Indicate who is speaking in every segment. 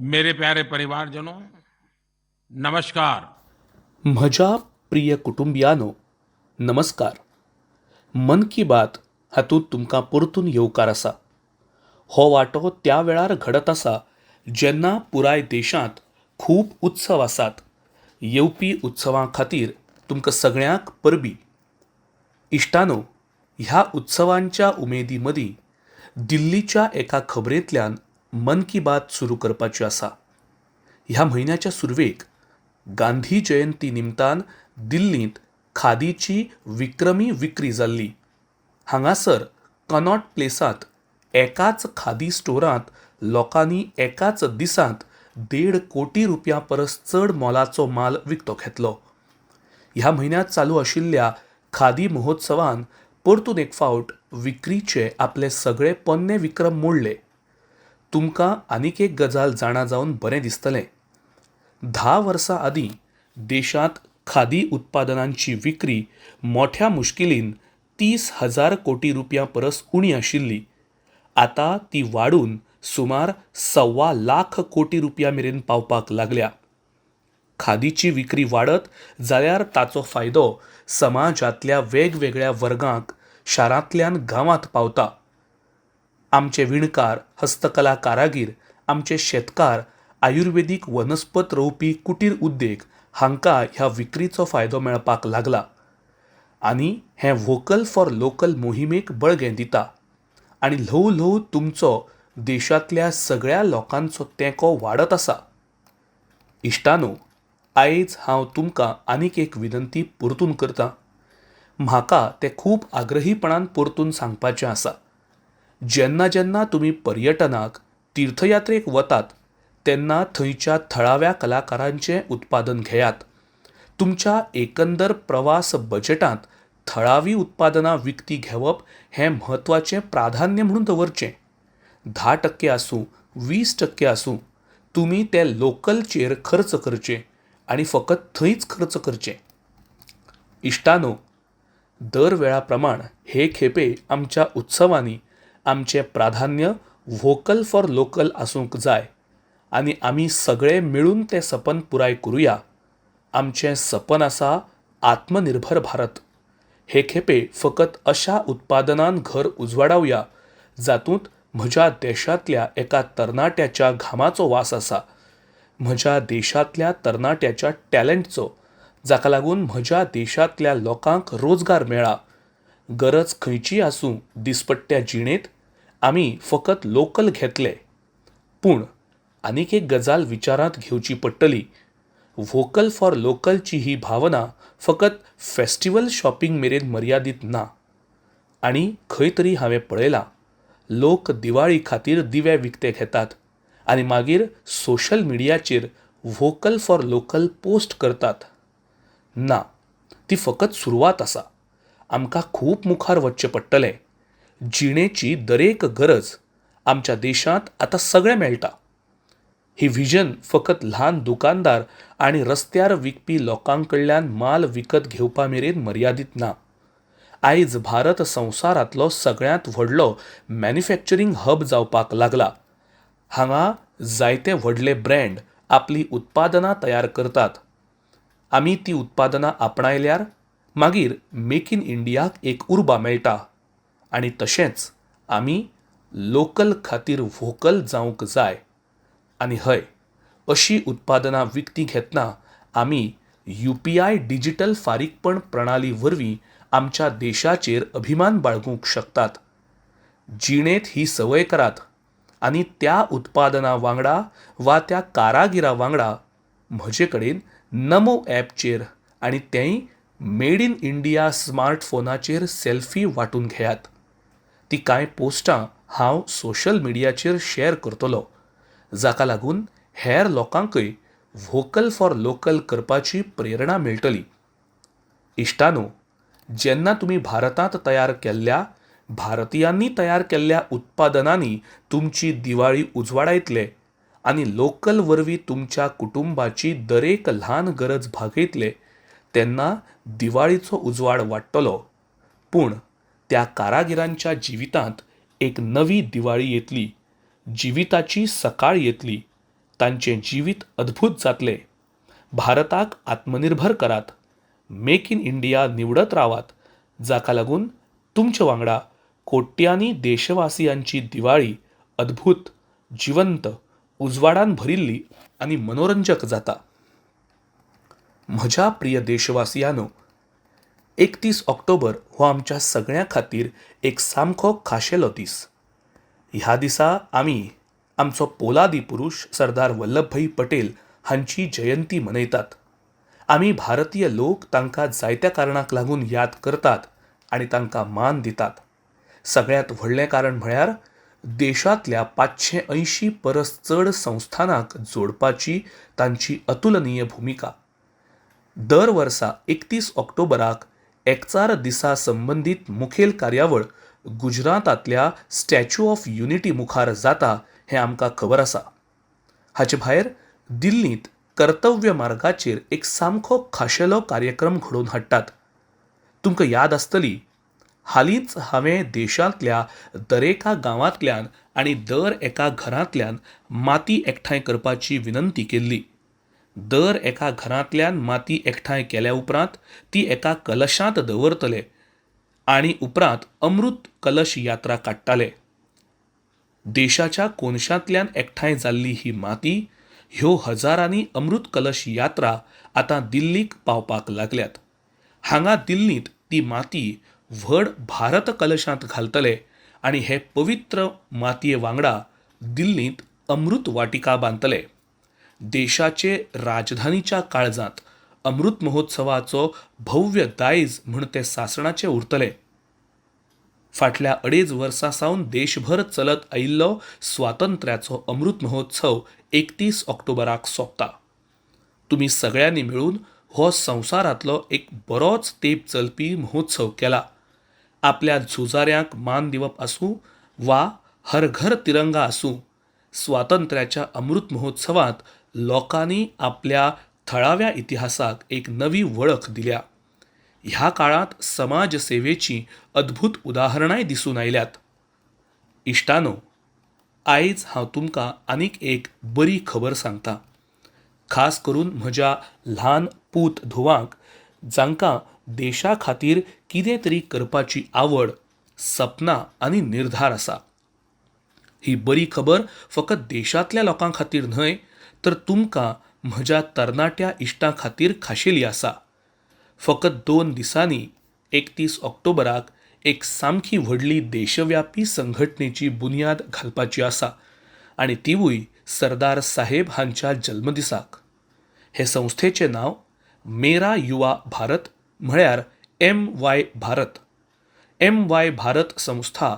Speaker 1: मेरे प्यारे परिवारजनों, नमस्कार।
Speaker 2: म्हज्या प्रिय कुटुंबियानो, नमस्कार. मन की बात हातूंत तुमकां परतून येवकार आसा. हो वांटो त्या वेळार घडत आसा जेन्ना पुराय देशांत खूब उत्सव आसात. येवपी उत्सवां खातीर तुमकां सगळ्यांक परबीं. इश्टानो, ह्या उत्सवांच्या उमेदी मदीं दिल्लीच्या एका खबरेंतल्यान मन की बात सुरू करपाची आसा. ह्या म्हयन्याच्या सुरवेक गांधी जयंती निमतान दिल्लींत खादीची विक्रमी विक्री जाल्ली. हांगासर कनॉट प्लेसांत एकाच खादी स्टोरांत लोकांनी एकाच दिसांत 1.5 कोटी रुपयां परस चड मोलाचो माल विकतो घेतलो. ह्या म्हयन्यांत चालू आशिल्ल्या खादी महोत्सवान परतून एक फावट विक्रीचे आपले सगळे पोन्ने विक्रम मोडले. तुमकां आनीक एक गजाल जाणा जावन बरें दिसतलें. 10 वर्सां आदीं देशांत खादी उत्पादनांची विक्री मोठ्या मुश्किलीन 30,000 कोटी रुपयां परस उणी आशिल्ली. आतां ती वाडून सुमार 1.25 लाख कोटी रुपयां मेरेन पावपाक लागल्या. खादीची विक्री वाडत जाल्यार ताचो फायदो समाजांतल्या वेगवेगळ्या वर्गांक शारांतल्यान गांवांत पावता. आमचे विणकार, हस्तकला कारागीर, आमचे शेतकार, आयुर्वेदीक वनस्पत रोवपी कुटीर उद्देग हांकां ह्या विक्रीचो फायदो मेळपाक लागला. आनी हें व्होकल फॉर लोकल मोहिमेक बळगें दिता. आनी ल्हव ल्हव तुमचो देशांतल्या सगळ्या लोकांचो तेंको वाडत आसा. इश्टानो, आयज हांव तुमकां आनीक एक विनंती परतून करतां. म्हाका तें खूब आग्रहीपणान परतून सांगपाचें आसा. जेन्ना जेन्ना तुमी पर्यटनाक, तीर्थयात्रेक वतात तेन्ना थंयच्या थळाव्या कलाकारांचें उत्पादन घेयात. तुमच्या एकंदर प्रवास बजेटांत थळावी उत्पादनां विकती घेवप हें म्हत्वाचें प्राधान्य म्हणून दवरचें. 10% आसूं, 20% आसूं, तुमी ते लोकलचेर खर्च करचे आनी फकत थंयच खर्च करचे. इश्टानो, दर वेळा प्रमाण हे खेपे आमच्या उत्सवांनी आमचें प्राधान्य व्होकल फॉर लोकल आसूंक जाय आनी आमी सगळे मेळून तें सपन पुराय करुया. आमचें सपन आसा आत्मनिर्भर भारत. हे खेपे फकत अशा उत्पादनान घर उजवाडावया जातूंत म्हज्या देशांतल्या एका तरणाट्याच्या घामाचो वास आसा, म्हज्या देशांतल्या तरणाट्याच्या टॅलंटचो, जाका लागून म्हज्या देशांतल्या लोकांक रोजगार मेळ्ळा. गरज खंयची आसूं दिसपट्ट्या जिणेंत, आमी फकत लोकल घेतले. पूण आनीक एक गजाल विचारांत घेवची पडटली. व्होकल फॉर लोकलची ही भावना फकत फेस्टिवल शॉपिंग मेरेन मर्यादीत ना. आनी खंय तरी हांवें पळयलां, लोक दिवाळी खातीर दिवे विकते घेतात आनी मागीर सोशल मिडियाचेर व्होकल फॉर लोकल पोस्ट करतात. ना, ती फकत सुरवात आसा. आमकां खूब मुखार वचचें पडटलें. जिणेची दरेक गरज आमच्या देशांत आतां सगळें मेळटा. ही व्हिजन फकत ल्हान दुकानदार आनी रस्त्यार विकपी लोकांकडल्यान माल विकत घेवपा मेरेन मर्यादीत ना. आयज भारत संवसारांतलो सगळ्यांत व्हडलो मॅन्युफॅक्चरिंग हब जावपाक लागला. हांगा जायते व्हडले ब्रँड आपली उत्पादनां तयार करतात. आमी ती उत्पादनां आपणायल्यार मागीर मेक इन इंडियाक एक उर्बा मेळटा. आनी तशेंच आमी लोकल खातीर व्होकल जावंक जाय. आनी हय, अशी उत्पादनां विकती घेतना आमी UPI डिजिटल फारीकपण प्रणाली वरवीं आमच्या देशाचेर अभिमान बाळगूंक शकतात. जिणेंत ही संवय करात आनी त्या उत्पादनां वांगडा वा त्या कारागिरा वांगडा म्हजे कडेन नमो ॲपचेर आनी तेंय मेड इन इंडिया स्मार्टफोनाचेर सेल्फी वांटून घेयात. ती कांय पोस्टां हांव सोशल मिडियाचेर शेअर करतलों, जाका लागून हेर लोकांकय व्होकल फॉर लोकल करपाची प्रेरणा मेळटली. इश्टानो, जेन्ना तुमी भारतांत तयार केल्ल्या, भारतीयांनी तयार केल्ल्या उत्पादनांनी तुमची दिवाळी उजवाडायतले आनी लोकल वरवीं तुमच्या कुटुंबाची दरेक ल्हान गरज भागयतले तेन्ना दिवाळीचो उजवाड वाडटलो. पूण त्या कारागिरांच्या जिवितांत एक नवी दिवाळी येतली, जिविताची सकाळ येतली तांचें जिवीत अद्भुत जातलें. भारताक आत्मनिर्भर करात. मेक इन इंडिया निवडत रावात, जाका लागून तुमच्या वांगडा कोट्यांनी देशवासियांची दिवाळी अद्भुत, जिवंत, उजवाडान भरिल्ली आनी मनोरंजक जाता. म्हज्या प्रिय देशवासियांनो, 31 ऑक्टोबर हो आमच्या सगळ्यां खातीर एक सामको खाशेलो दीस. ह्या दिसा आमी आमचो पोलादी पुरुष सरदार वल्लभभाई पटेल हांची जयंती मनयतात. आमी भारतीय लोक तांकां जायत्या कारणाक लागून याद करतात आनी तांकां मान दितात. सगळ्यांत व्हडलें कारण म्हळ्यार देशांतल्या 580 परस चड संस्थानांक जोडपाची तांची अतुलनीय भुमिका. दर वर्सा 31 ऑक्टोबराक एकचार दिसा संबंदीत मुखेल कार्यावळ गुजरातांतल्या स्टॅच्यू ऑफ युनिटी मुखार जाता हें आमकां खबर आसा. हाचे भायर दिल्लींत कर्तव्य मार्गाचेर एक सामको खाशेलो कार्यक्रम घडोवन हाडटात. तुमकां याद आसतली, हालींच हांवें देशांतल्या दरेका गांवांतल्यान आनी दर एका घरांतल्यान माती एकठांय करपाची विनंती केल्ली. दर एका घरांतल्यान माती एकठांय केल्या उपरांत ती एका कलशांत दवरतले आनी उपरांत अमृत कलश यात्रा काडटाले. देशाच्या कोनशांतल्यान एकठांय जाल्ली ही माती, ह्यो हजारांनी अमृत कलश यात्रा आतां दिल्लीक पावपाक लागल्यात. हांगा दिल्लींत ती माती व्हड भारत कलशांत घालतले आनी हे पवित्र मातये वांगडा दिल्लींत अमृत वाटिका बांदतले. देशाचे राजधानीच्या काळजांत अमृत महोत्सवाचो भव्य दायज म्हूण ते सासणाचे उरतले. फाटल्या 2.5 वर्सां सावन देशभर चलत आयिल्लो स्वातंत्र्याचो अमृत महोत्सव 31 ऑक्टोबराक सोंपता. तुमी सगळ्यांनी मेळून हो संवसारांतलो एक बरोच तेंप चलपी महोत्सव केला. आपल्या झुजाऱ्यांक मान दिवप आसूं वा हर घर तिरंगा आसूं, स्वातंत्र्याच्या अमृत महोत्सवांत लोकांनी आपल्या थळाव्या इतिहासाक एक नवी वळख दिल्या. ह्या काळांत समाज सेवेची अद्भुत उदाहरणांय दिसून आयल्यात. इश्टानो, आयज हांव तुमकां आनीक एक बरी खबर सांगतां. खास करून म्हज्या ल्हान पूत धुवांक, जांकां देशा खातीर कितें तरी करपाची आवड, सपनां आनी निर्धार आसा. ही बरी खबर फकत देशांतल्या लोकां खातीर न्हय, तर तुमकां म्हज्या तरणाट्या इश्टां खातीर खाशेली आसा. फकत 2 दिसांनी 31 ऑक्टोबराक एक सामकी व्हडली देशव्यापी संघटनेची बुन्याद घालपाची आसा आनी तिवूय सरदार साहेब हांच्या जल्मदिसाक. हे संस्थेचें नांव मेरा युवा भारत म्हळ्यार MY भारत. MY भारत संस्था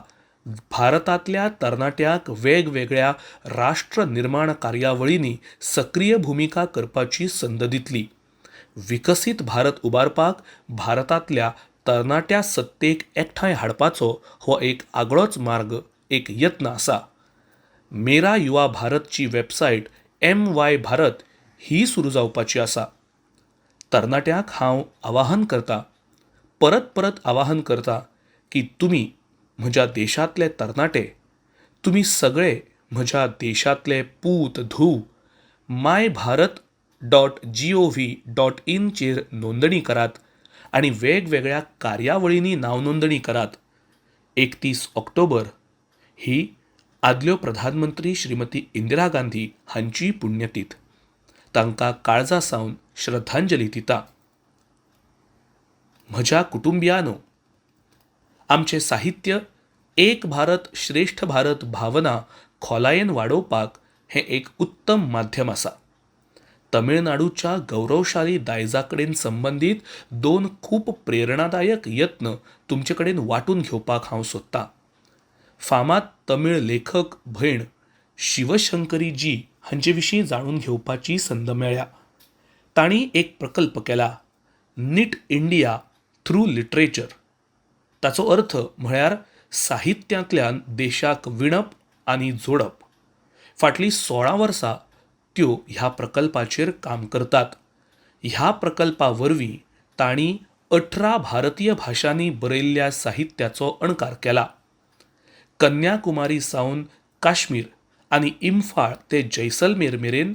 Speaker 2: भारतांतल्या तरणाट्यांक वेगवेगळ्या राष्ट्र निर्माण कार्यावळींनी सक्रीय भुमिका करपाची संद दितली. विकसीत भारत उबारपाक भारतांतल्या तरणाट्या सत्तेक एकठांय हाडपाचो हो एक आगळोच मार्ग, एक यत्न आसा. मेरा युवा भारतची वेबसायट MY भारत ही सुरू जावपाची आसा. तरणाट्यांक हांव आवाहन करतां, परत परत आवाहन करतां की तुमी म्हज्या देशांतले तरणाटे, तुमी सगळे म्हज्या देशांतले पूत धूव mybharat.gov.in चेर नोंदणी करात आनी वेगवेगळ्या कार्यावळींनी नावनोंदणी करात. 31 ऑक्टोबर ही आदल्यो प्रधानमंत्री श्रीमती इंदिरा गांधी हांची पुण्यतीथ. तांकां काळजा सावन श्रद्धांजली दिता. म्हज्या कुटुंबियांनो, आमचें साहित्य एक भारत श्रेष्ठ भारत भावना खोलायेन वाडोवपाक हें एक उत्तम माध्यम आसा. तमिळनाडूच्या गौरवशाली दायजा कडेन संबंदीत 2 खूब प्रेरणादायक यत्न तुमचे कडेन वांटून घेवपाक हांव सोदतां. फामाद तमीळ लेखक भयण शिवशंकरी जी हांचे विशीं जाणून घेवपाची संद मेळ्ळ्या. तांणी एक प्रकल्प केला, नीट इंडिया थ्रू लिटरेचर. ताचो अर्थ म्हळ्यार साहित्यांतल्यान देशाक विणप आनी जोडप. फाटलीं 16 वर्सां त्यो ह्या प्रकल्पाचेर काम करतात. ह्या प्रकल्पा वरवीं तांणी 18 भारतीय भाशांनी बरयल्ल्या साहित्याचो अणकार केला. कन्याकुमारी सावन काश्मीर आनी इम्फाळ ते जैसलमेर मेरेन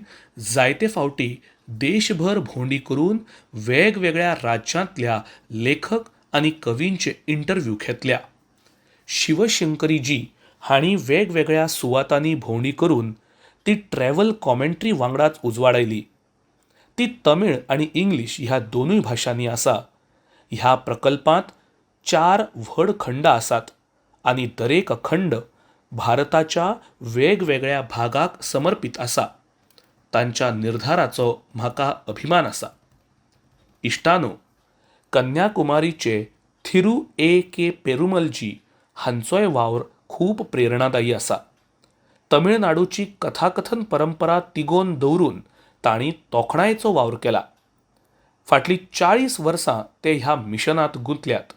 Speaker 2: जायते फावटी देशभर भोंवडी करून वेगवेगळ्या राज्यांतल्या लेखक आनी कवींचे इंटरव्यू घेतल्या. शिवशंकरीजी हांणी वेगवेगळ्या सुवातांनी भोंवडी करून ती ट्रॅव्हल कॉमेंट्री वांगडाच उजवाडायली. ती तमीळ आनी इंग्लीश ह्या दोनूय भाशांनी आसा. ह्या प्रकल्पांत 4 व्हड खंड आसात आनी दरेक खंड भारताच्या वेगवेगळ्या भागाक समर्पित आसा. तांच्या निर्धाराचो म्हाका अभिमान आसा. इश्टानो, कन्याकुमारीचे थिरू के पेरुमलजी हांचोय वावर खूब प्रेरणादायी आसा. तमिळनाडूची कथाकथन परंपरा तिगोवन दवरून तांणी तोखणायेचो वावर केला. फाटलीं 40 वर्सां ते ह्या मिशनांत गुंतल्यात.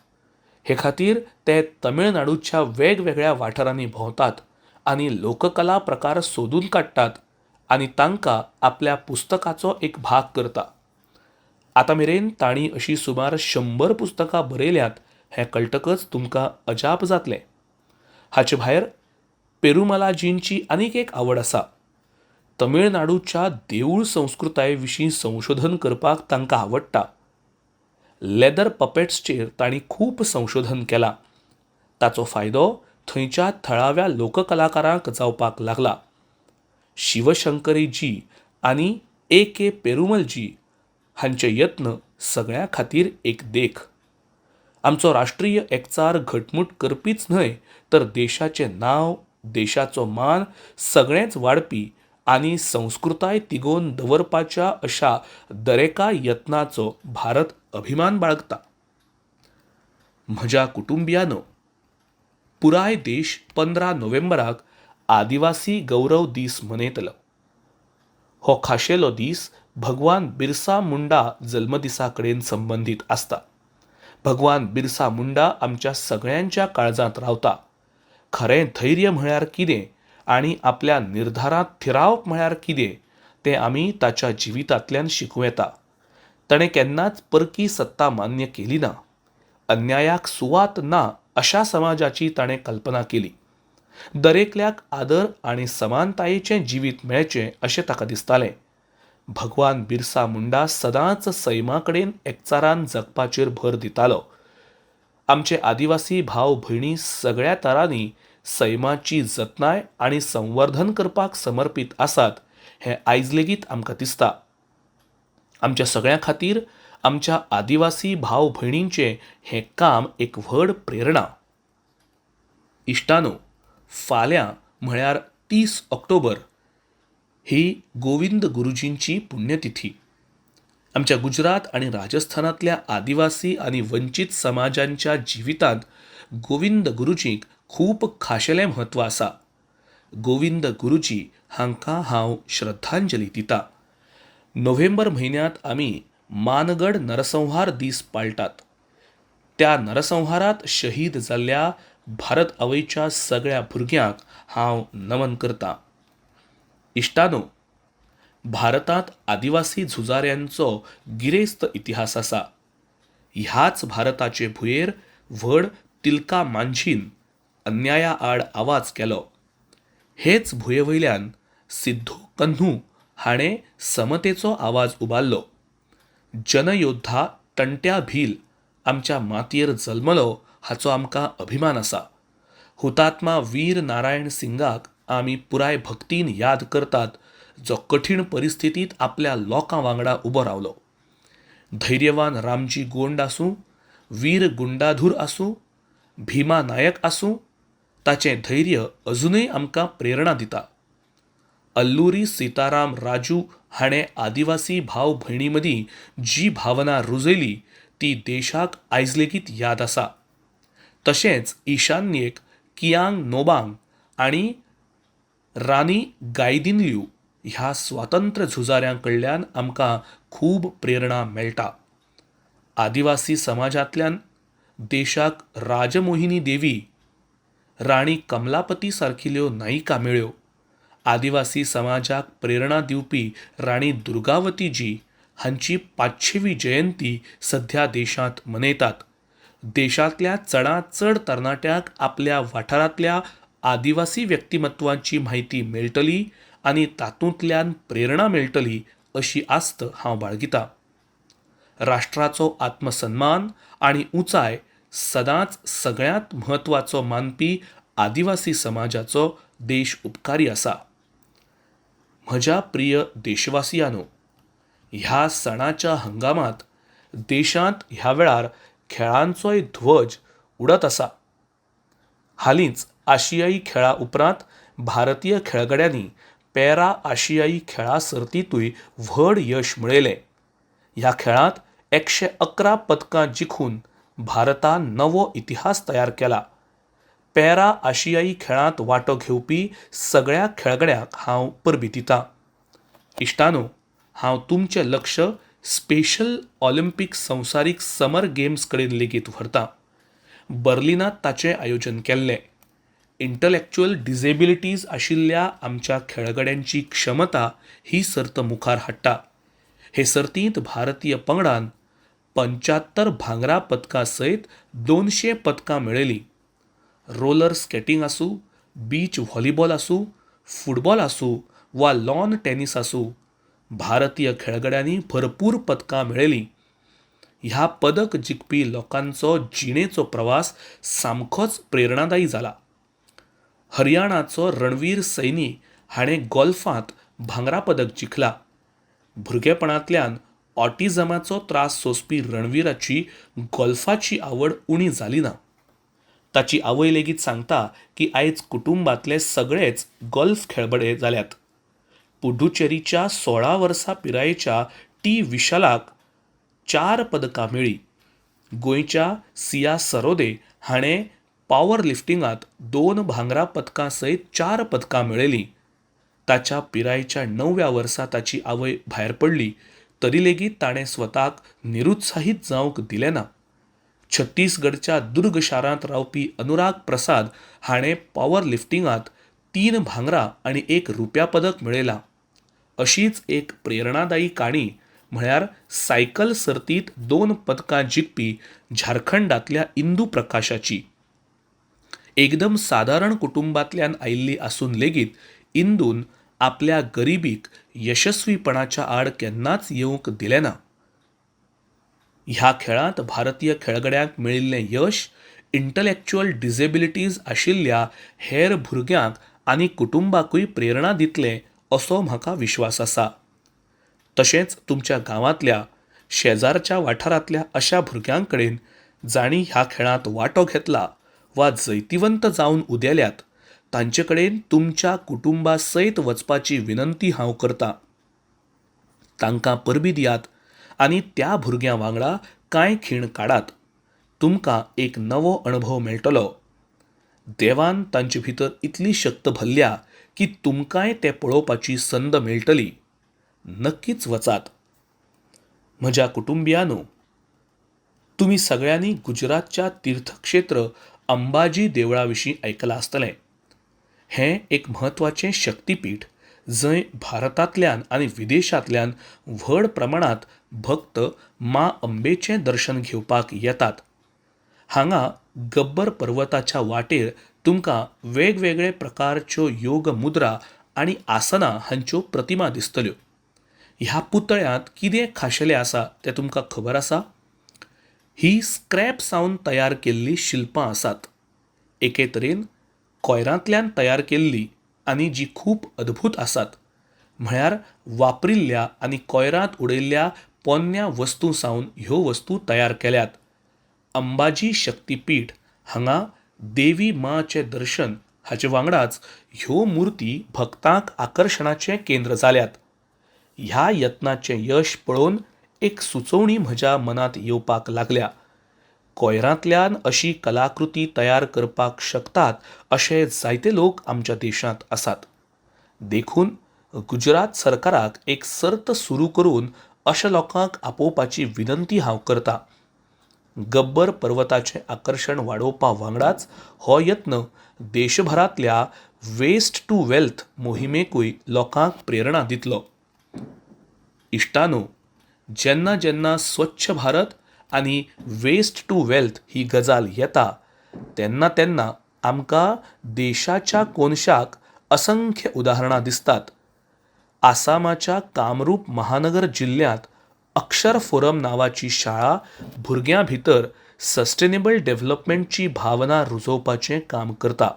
Speaker 2: हे खातीर ते तमिळनाडूच्या वेगवेगळ्या वाठारांनी भोंवतात आनी लोककला प्रकार सोदून काडटात आनी तांकां आपल्या पुस्तकाचो एक भाग करता. आतां मेरेन तांणी अशीं सुमार 100 पुस्तकां बरयल्यात हें कळटकच तुमकां अजाप जातलें. हाचे भायर पेरुमलाजींची आनीक एक आवड आसा. तमिळनाडूच्या देवूळ संस्कृताये विशीं संशोधन करपाक तांकां आवडटा. लेदर पपेट्सचेर तांणी खूब संशोधन केलां. ताचो फायदो थंयच्या थळाव्या लोककलाकारांक जावपाक लागला. शिवशंकरीजी आनी के पेरुमलजी हांचे यत्न सगळ्यां खातीर एक देख. आमचो राष्ट्रीय एकचार घटमूट करपीच न्हय तर देशाचें नांव, देशाचो मान सगळेंच वाडपी आनी संस्कृताय तिगोवन दवरपाच्या अशा दरेका यत्नाचो भारत अभिमान बाळगता. म्हज्या कुटुंबियानो, पुराय देश 15 नोव्हेंबराक आदिवासी गौरव दीस मनयतलो. हो खाशेलो दीस भगवान बिरसा मुंडा जल्मदिसा कडेन संबंदीत आसता. भगवान बिरसा मुंडा आमच्या सगळ्यांच्या काळजांत रावता. खरें धैर्य म्हळ्यार कितें आनी आपल्या निर्धारांत थिरावप म्हळ्यार कितें तें आमी ताच्या जिवितांतल्यान शिकूं येता. ताणें केन्नाच परकी सत्ता मान्य केली ना. अन्यायाक सुवात ना अशा समाजाची ताणें कल्पना केली. दरेकल्याक आदर आनी समानतायेचें जिवीत मेळचें अशें ताका दिसतालें. भगवान बिरसा मुंडा सदांच सैमा कडेन एकचारान जगपाचेर भर दितालो. आमचे आदिवासी भाव भयणी सगळ्या तरांनी सैमाची जतनाय आनी संवर्धन करपाक समर्पीत आसात हें आयज लेगीत आमकां दिसता. आमच्या सगळ्यां खातीर आमच्या आदिवासी भाव भयणींचें हें काम एक व्हड प्रेरणा. इश्टानो, फाल्यां म्हळ्यार 30 ऑक्टोबर ही गोविंद गुरुजींची पुण्यतिथी. आमच्या गुजरात आनी राजस्थानांतल्या आदिवासी आनी वंचीत समाजांच्या जिवितांत गोविंद गुरुजींक खूब खाशेलें म्हत्व आसा. गोविंद गुरुजी हांकां हांव श्रद्धांजली दितां. नोव्हेंबर म्हयन्यांत आमी मानगड नरसंहार दीस पाळटात. त्या नरसंहारांत शहीद जाल्ल्या भारत आवयच्या सगळ्या भुरग्यांक हांव नमन करतां. इश्टानो, भारतांत आदिवासी झुजाऱ्यांचो गिरेस्त इतिहास आसा. ह्याच भारताचे भुंयेर व्हड तिलका मांझीन अन्याया आड आवाज केलो. हेच भुंयेवयल्यान सिद्धू कन्हू हाणें समतेचो आवाज उबारलो. जनयोद्धा टंट्या भील आमच्या मातयेर जल्मलो हाचो आमकां अभिमान आसा. हुतात्मा वीर नारायण सिंगाक आमी पुराय भक्तीन याद करतात, जो कठीण परिस्थितींत आपल्या लोकां वांगडा उबो रावलो. धैर्यवान रामजी गोंड आसूं, वीर गुंडाधूर आसूं, भीमा नायक आसूं, ताचें धैर्य अजूनय आमकां प्रेरणा दिता. अल्लुरी सीताराम राजू हाणें आदिवासी भाव भयणी मदीं जी भावना रुजयली ती देशाक आयज लेगीत याद आसा. तशेंच ईशान्येक कियांग नोबांग आनी रानी गायदिन्ल्यू ह्या स्वातंत्र्य झुजाऱ्यां कडल्यान आमकां खूब प्रेरणा मेळटा. आदिवासी समाजांतल्यान देशाक राजमोहिनी देवी, राणी कमलापती सारकिल्ल्यो नायिका मेळ्ळ्यो. आदिवासी समाजाक प्रेरणा दिवपी राणी दुर्गावतीजी हांची 500वी जयंती सध्या देशांत मनयतात. देशांतल्या चडांत चड तरणाट्यांक आपल्या वाठारांतल्या आदिवासी व्यक्तिमत्वांची म्हायती मेळटली आनी तातूंतल्यान प्रेरणा मेळटली अशी आस्त हांव बाळगितां. राष्ट्राचो आत्मसन्मान आनी उंचाय सदांच सगळ्यांत म्हत्वाचो मानपी आदिवासी समाजाचो देश उपकारी आसा. म्हज्या प्रिय देशवासियांनो, ह्या सणाच्या हंगामात देशांत ह्या वेळार खेळांचोय ध्वज उडत आसा. हालींच आशियाई खेळां उपरांत भारतीय खेळगड्यांनी पॅरा आशियाई खेळां सर्तींतूय व्हड यश मेळयलें. ह्या खेळांत 111 पदकां जिखून भारतान नवो इतिहास तयार केला. पॅरा आशियाई खेळांत वांटो घेवपी सगळ्या खेळगड्यांक हांव परबीं दितां. इश्टानो, हांव तुमचें लक्ष स्पेशल ऑलिंपिक संवसारीक समर गेम्स कडेन लेगीत व्हरतां. बर्लिनांत ताचें आयोजन केल्लें. इंटलॅक्च्युअल डिसेबिलिटीज आशिल्ल्या आमच्या खेळगड्यांची क्षमता ही सर्त मुखार हाडटा. हे सर्तींत भारतीय पंगडान 75 भांगरा पदकां सयत 200 पदकां मेळयलीं. रोलर स्केटिंग आसूं, बीच व्हॉलीबॉल आसूं, फुटबॉल आसूं वा लॉन टेनिस आसूं, भारतीय खेळगड्यांनी भरपूर पदकां मेळयलीं. ह्या पदक जिखपी लोकांचो जिणेचो प्रवास सामकोच प्रेरणादायी जाला. हरियाणाचो रणवीर सैनी हाणें गॉल्फांत भांगरा पदक जिखला. भुरगेपणांतल्यान ऑटिझमाचो त्रास सोंसपी रणवीराची गॉल्फाची आवड उणी जाली ना. ताची आवय लेगीत सांगता की आयज कुटुंबांतले सगळेच गॉल्फ खेळगडे जाल्यात. पुडुचेरीच्या 16 वर्सां पिरायेच्या टी विशालाक 4 पदकां मेळ्ळीं. गोंयच्या सिया सरोदे हाणें पॉवर लिफ्टिंगांत 2 भांगरा पदकां सयत 4 पदकां मेळयलीं. ताच्या पिरायेच्या 9व्या वर्सा ताची आवय भायर पडली तरी लेगीत ताणें स्वताक निरुत्साहीत जावंक दिलें ना. छत्तीसगडच्या दुर्ग शारांत रावपी अनुराग प्रसाद हाणें पॉवर लिफ्टिंगांत 3 भांगरा आनी 1 रुप्या पदक मेळयलां. अशीच एक प्रेरणादायी काणी म्हळ्यार सायकल सर्तींत 2 पदकां जिखपी झारखंडांतल्या इंदू प्रकाशाची. एकदम सादारण कुटुंबांतल्यान आयिल्ली आसून लेगीत इंदून आपल्या गरिबीक यशस्वीपणाच्या आड केन्नाच येवंक दिलें ना. ह्या खेळांत भारतीय खेळगड्यांक मेळिल्लें यश इंटलॅक्च्युअल डिसेबिलिटीज आशिल्ल्या हेर भुरग्यांक आनी कुटुंबाकूय प्रेरणा दितलें असो म्हाका विश्वास आसा. तशेंच तुमच्या गांवांतल्या शेजारच्या वाठारांतल्या अशा भुरग्यां कडेन जांणी ह्या खेळांत वांटो घेतला वा जैतिवंत जावन उदेल्यात तांचे कडेन तुमच्या कुटुंबा सयत वचपाची विनंती हांव करतां. तांकां परबीं दियात आनी त्या भुरग्यां वांगडा कांय खीण काडात. तुमकां एक नवो अणभव मेळटलो. देवान तांचे भितर इतली शक्त भरल्या की तुमकांय तें पळोवपाची संद मेळटली. नक्कीच वचात. म्हज्या कुटुंबियांनो, तुमी सगळ्यांनी गुजरातच्या तीर्थक्षेत्र अंबाजी देवळा विशीं आयकलां आसतलें. हें एक म्हत्वाचें शक्तीपीठ जंय भारतांतल्यान आनी विदेशांतल्यान व्हड प्रमाणांत भक्त मा अंबेचें दर्शन घेवपाक येतात. हांगा गब्बर पर्वताच्या वाटेर तुमकां वेगवेगळे प्रकारच्यो योग मुद्रा आनी आसनां हांच्यो प्रतिमा दिसतल्यो. ह्या पुतळ्यांत कितें खाशेलें आसा तें तुमकां खबर आसा? ही स्क्रॅप सावन तयार केल्लीं शिल्पां आसात. एके तरेन कोयरांतल्यान तयार केल्लीं आनी जी खूब अद्भुत आसात. म्हळ्यार वापरिल्ल्या आनी कोयरांत उडयल्ल्या पोन्न्या वस्तू सावन ह्यो वस्तू तयार केल्यात. अंबाजी शक्तीपीठ हांगा देवी माँचें दर्शन हाचे वांगडाच ह्यो मुर्ती भक्तांक आकर्शणाचें केंद्र जाल्यात. ह्या यत्नाचें यश पळोवन एक सुचोवणी म्हज्या मनांत येवपाक लागल्या. कोयरांतल्यान अशी कलाकृती तयार करपाक शकतात अशे जायते लोक आमच्या देशांत आसात. देखून गुजरात सरकाराक एक सर्त सुरू करून अशा लोकांक आपोवपाची विनंती हांव करतां. गब्बर पर्वताचें आकर्शण वाडोवपा वांगडाच हो यत्न देशभरांतल्या वेस्ट टू वेल्थ मोहिमेकूय लोकांक प्रेरणा दितलो. इश्टानो, जेन्ना जेन्ना स्वच्छ भारत आनी वेस्ट टू वेल्थ ही गजाल येता तेन्ना तेन्ना आमकां देशाच्या कोनशाक असंख्य उदाहरणां दिसतात. आसामाच्या कामरूप महानगर जिल्ल्यांत अक्षर फोरम नांवाची शाळा भुरग्यां भितर सस्टेनेबल डेव्हलपमेंटची भावना रुजोवपाचें काम करता.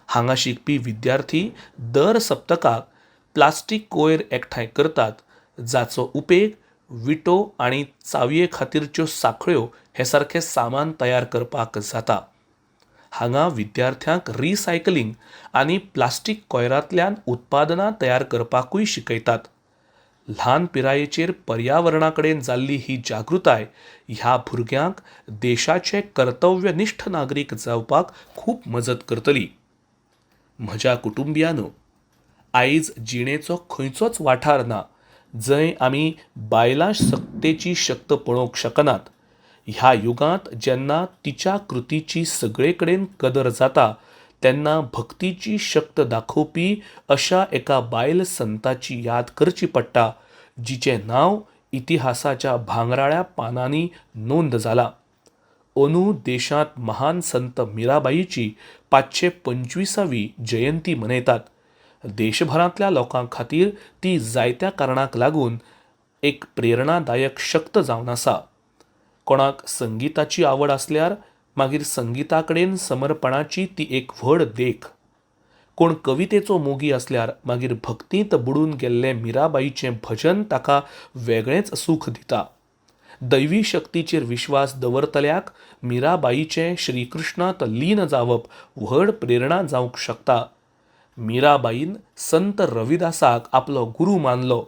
Speaker 2: हांगा शिकपी विद्यार्थी दर सप्तकाक प्लास्टीक कोयर एकठांय करतात, जाचो उपेग विटो आनी चावये खातीरच्यो साखळ्यो हे सारकें सामान तयार करपाक जाता. हांगा विद्यार्थ्यांक रिसायकलिंग आनी प्लास्टीक कोयरांतल्यान उत्पादनां तयार करपाकूय शिकयतात. ल्हान पिरायेचेर पर्यावरणा कडेन जाल्ली ही जागृताय ह्या भुरग्यांक देशाचे कर्तव्यनिश्ठ नागरीक जावपाक खूब मजत करतली. म्हज्या कुटुंबियांनो, आयज जिणेचो खंयचोच वाठार ना जंय आमी बायलां सत्तेची शक्त पळोवंक शकनात. ह्या युगांत जेन्ना तिच्या कृतीची सगळे कडेन कदर जाता तेन्ना भक्तीची शक्त दाखोवपी अशा एका बायल संताची याद करची पडटा, जिचें नांव इतिहासाच्या भांगराळ्या पानांनी नोंद जालां. अंदू देशांत महान संत मिराबाईची 525वी जयंती मनयतात. देशभरांतल्या लोकां खातीर ती जायत्या कारणांक लागून एक प्रेरणादायक शक्त जावन आसा. कोणाक संगीताची आवड आसल्यार मागीर संगीता कडेन समर्पणाची ती एक व्हड देख. कोण कवितेचो मोगी आसल्यार मागीर भक्तींत बुडून गेल्लें मिराबाईचें भजन ताका वेगळेंच सूख दिता. दैवी शक्तीचेर विश्वास दवरतल्याक मिराबाईचें श्रीकृष्णांत लीन जावप व्हड प्रेरणा जावंक शकता. मिराबाईन संत रविदासाक आपलो गुरू मानलो.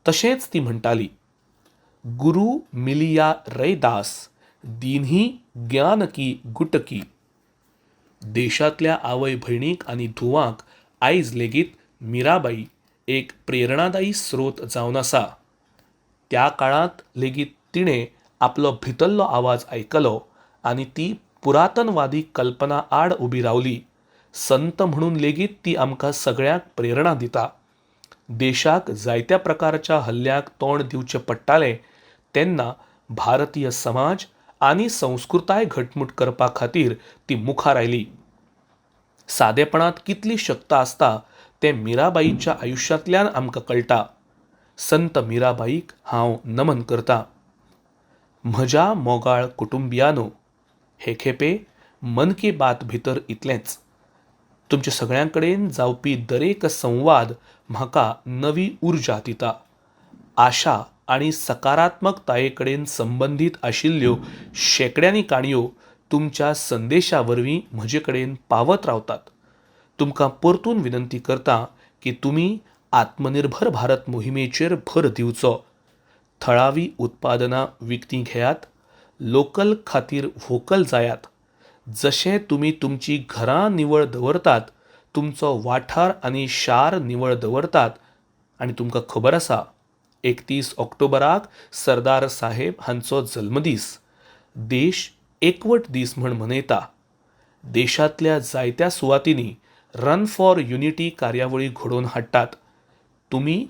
Speaker 2: तशेंच ती म्हणटाली, गुरू मिलिया रैदास दीन्ही ज्ञान की गुटकी. देशांतल्या आवय भयणीक आनी धुवांक आयज लेगीत मिराबाई एक प्रेरणादायी स्रोत जावन आसा. त्या काळांत लेगीत तिणें आपलो भितरलो आवाज आयकलो आनी ती पुरातनवादी कल्पना आड उबी रावली. संत म्हणून लेगीत ती आमकां सगळ्यांक प्रेरणा दिता. देशाक जायत्या प्रकारच्या हल्ल्यांक तोंड दिवचें पडटालें तेन्ना भारतीय समाज आनी संस्कृताय घटमूट करपा खातीर ती मुखार आयली. सादेपणांत कितली शक्त आसता तें मिराबाईच्या आयुश्यांतल्यान आमकां कळटा. संत मिराबाईक हांव नमन करतां. म्हज्या मोगाळ कुटुंबियांनो, हे खेपे मन की बात भितर इतलेंच. तुमच्या सगळ्यां कडेन जावपी दरेक संवाद म्हाका नवी उर्जा दिता. आशा आनी सकारात्मकताये कडेन संबंदीत आशिल्ल्यो शेकड्यांनी काणयो तुमच्या संदेशा वरवीं म्हजे कडेन पावत रावतात. तुमकां परतून विनंती करतां की तुमी आत्मनिर्भर भारत मोहिमेचेर भर दिवचो. थळावी उत्पादनां विकतीं घेयात, लोकल खातीर व्होकल जायात. जशें तुमी तुमची घरां निवळ दवरतात, तुमचो वाठार आनी शार निवळ दवरतात आनी तुमकां खबर आसा 31 ऑक्टोबराक सरदार साहेब हांचो जल्मदीस देश एकवट दीस म्हूण मनयता. देशांतल्या जायत्या सुवातींनी रन फॉर युनिटी कार्यावळी घडोवन हाडटात. तुमी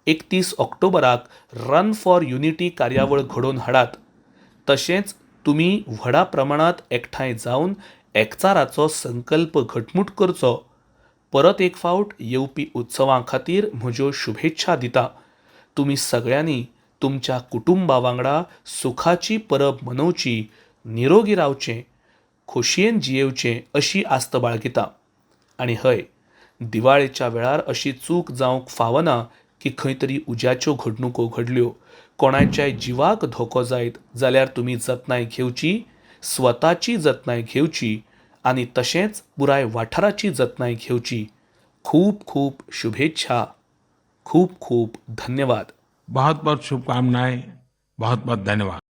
Speaker 2: 31 ऑक्टोबराक रन फॉर युनिटी कार्यावळ घडोवन हाडात. तशेंच तुमी व्हडा प्रमाणांत एकठांय जावन एकचाराचो संकल्प घटमूट करचो. परत एक फावट येवपी उत्सवां खातीर म्हज्यो शुभेच्छा दितां. तुमी सगळ्यांनी तुमच्या कुटुंबा वांगडा सुखाची परब मनोवची, निरोगी रावचें, खोशयेन जियेवचें अशी आस्त बाळगितां. आनी हय, दिवाळेच्या वेळार अशी चूक जावंक फावना की खंय तरी उज्याच्यो घडणुको घडल्यो. कोणाच्याय जिवाक धोको जायत जाल्यार तुमी जतनाय घेवची, स्वताची जतनाय घेवची आनी तशेंच पुराय वाठाराची जतनाय घेवची. खूब खूब शुभेच्छा. खूब खूब धन्यवाद.
Speaker 1: बहुत बहुत शुभकामनाएं, बहुत बहुत धन्यवाद.